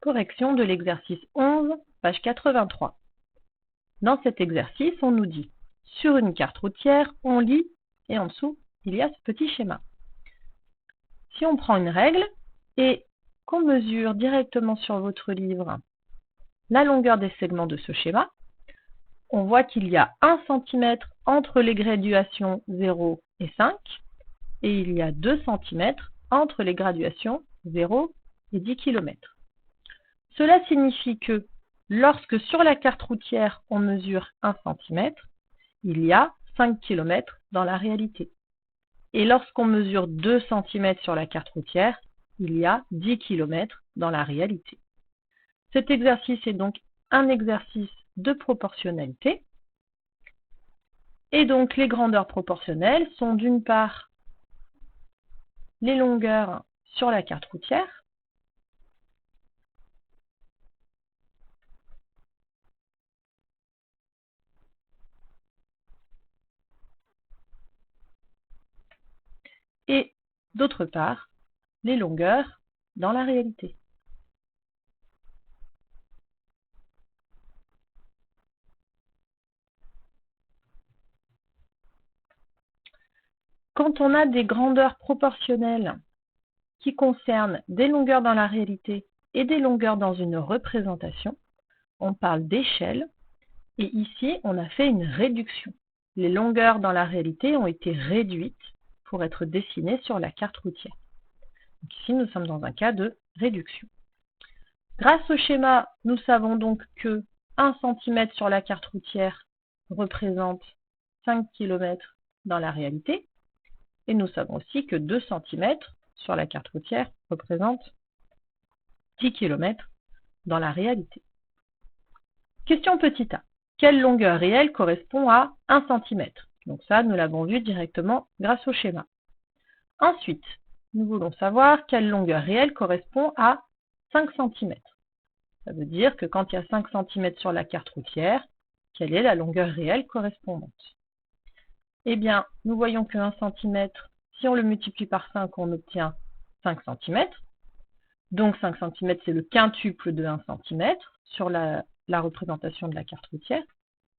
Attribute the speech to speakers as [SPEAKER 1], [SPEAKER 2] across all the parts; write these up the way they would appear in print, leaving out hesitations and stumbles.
[SPEAKER 1] Correction de l'exercice 11, page 83. Dans cet exercice, on nous dit, sur une carte routière, on lit, et en dessous, il y a ce petit schéma. Si on prend une règle et qu'on mesure directement sur votre livre la longueur des segments de ce schéma, on voit qu'il y a 1 cm entre les graduations 0 et 5, et il y a 2 cm entre les graduations 0 et 10 km. Cela signifie que lorsque sur la carte routière on mesure 1 cm, il y a 5 km dans la réalité. Et lorsqu'on mesure 2 cm sur la carte routière, il y a 10 km dans la réalité. Cet exercice est donc un exercice de proportionnalité. Et donc les grandeurs proportionnelles sont d'une part les longueurs sur la carte routière, et d'autre part les longueurs dans la réalité. Quand on a des grandeurs proportionnelles qui concernent des longueurs dans la réalité et des longueurs dans une représentation, on parle d'échelle, et ici on a fait une réduction. Les longueurs dans la réalité ont été réduites pour être dessinées sur la carte routière. Donc ici nous sommes dans un cas de réduction. Grâce au schéma, nous savons donc que 1 cm sur la carte routière représente 5 km dans la réalité, et nous savons aussi que 2 cm sur la carte routière représente 10 km dans la réalité. Question petit a. Quelle longueur réelle correspond à 1 cm? Donc ça, nous l'avons vu directement grâce au schéma. Ensuite, nous voulons savoir quelle longueur réelle correspond à 5 cm. Ça veut dire que quand il y a 5 cm sur la carte routière, quelle est la longueur réelle correspondante? Eh bien, nous voyons que 1 cm, si on le multiplie par 5, on obtient 5 cm. Donc 5 cm, c'est le quintuple de 1 cm sur la représentation de la carte routière.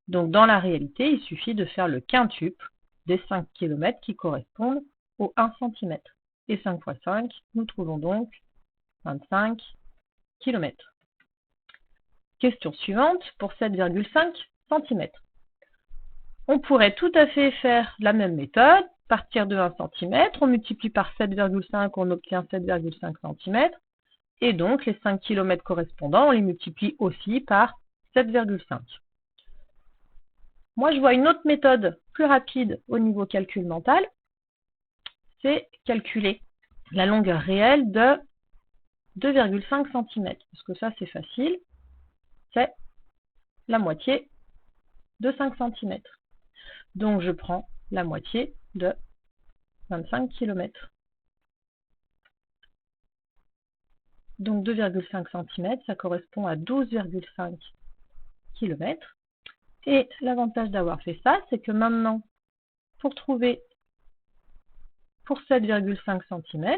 [SPEAKER 1] Donc dans la réalité, il suffit de faire le quintuple des 5 km qui correspondent au 1 cm. Et 5 fois 5, nous trouvons donc 25 km. Question suivante pour 7,5 cm. On pourrait tout à fait faire la même méthode, partir de 1 cm, on multiplie par 7,5, on obtient 7,5 cm, et donc les 5 km correspondants, on les multiplie aussi par 7,5. Moi, je vois une autre méthode plus rapide au niveau calcul mental, c'est calculer la longueur réelle de 2,5 cm, parce que ça c'est facile, c'est la moitié de 5 cm. Donc je prends la moitié de 25 km. Donc 2,5 cm, ça correspond à 12,5 km. Et l'avantage d'avoir fait ça, c'est que maintenant, pour trouver pour 7,5 cm,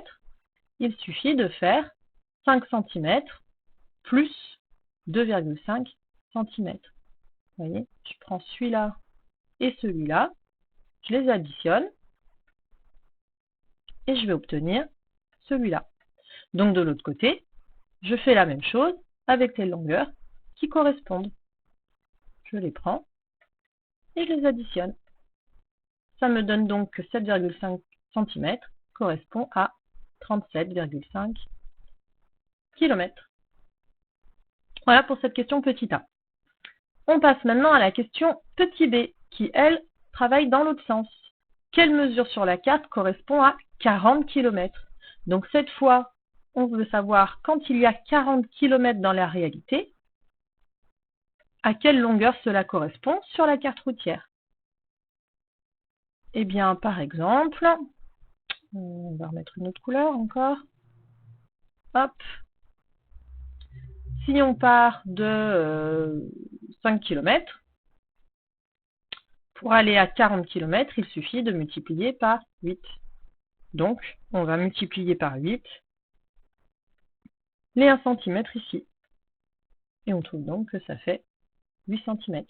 [SPEAKER 1] il suffit de faire 5 cm plus 2,5 cm. Vous voyez, je prends celui-là et celui-là, je les additionne et je vais obtenir celui-là. Donc de l'autre côté, je fais la même chose avec les longueurs qui correspondent. Je les prends et je les additionne. Ça me donne donc que 7,5 cm correspond à 37,5 km. Voilà pour cette question petit a. On passe maintenant à la question petit b, qui, elle, travaille dans l'autre sens. Quelle mesure sur la carte correspond à 40 km? Donc cette fois, on veut savoir quand il y a 40 km dans la réalité, à quelle longueur cela correspond sur la carte routière. Eh bien, par exemple, on va remettre une autre couleur encore. Hop. Si on part de 5 km, pour aller à 40 km, il suffit de multiplier par 8. Donc, on va multiplier par 8 les 1 cm ici. Et on trouve donc que ça fait 8 cm.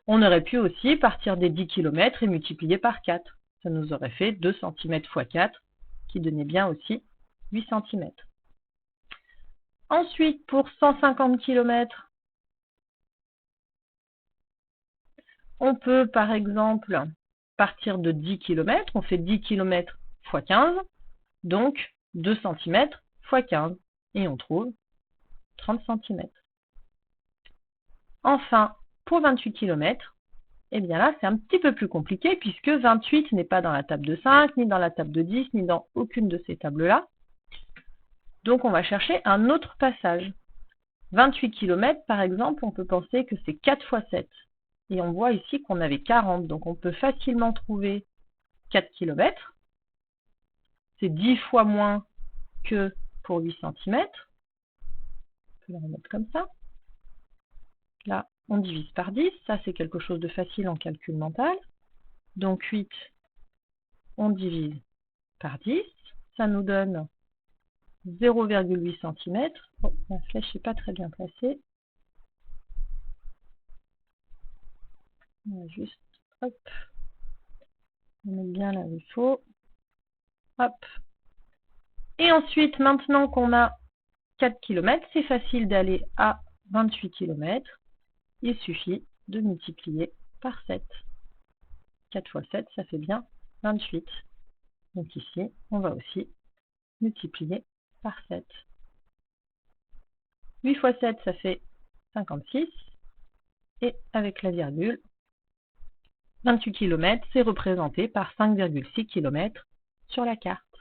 [SPEAKER 1] On aurait pu aussi partir des 10 km et multiplier par 4. Ça nous aurait fait 2 cm x 4, qui donnait bien aussi 8 cm. Ensuite, pour 150 km, on peut par exemple partir de 10 km. On fait 10 km x 15, donc 2 cm x 15. Et on trouve 30 cm. Enfin, pour 28 km, eh bien là, c'est un petit peu plus compliqué puisque 28 n'est pas dans la table de 5, ni dans la table de 10, ni dans aucune de ces tables-là. Donc, on va chercher un autre passage. 28 km, par exemple, on peut penser que c'est 4 fois 7. Et on voit ici qu'on avait 40. Donc, on peut facilement trouver 4 km. C'est 10 fois moins que pour 8 cm. On peut le remettre comme ça. Là, on divise par 10. Ça, c'est quelque chose de facile en calcul mental. Donc, 8, on divise par 10. Ça nous donne 0,8 cm. Oh, la flèche n'est pas très bien placée. On va juste, hop, on met bien là où il faut. Hop. Et ensuite, maintenant qu'on a 4 km, c'est facile d'aller à 28 km. Il suffit de multiplier par 7. 4 fois 7, ça fait bien 28. Donc ici, on va aussi multiplier par 7. 8 fois 7, ça fait 56. Et avec la virgule, 28 km, c'est représenté par 5,6 km sur la carte.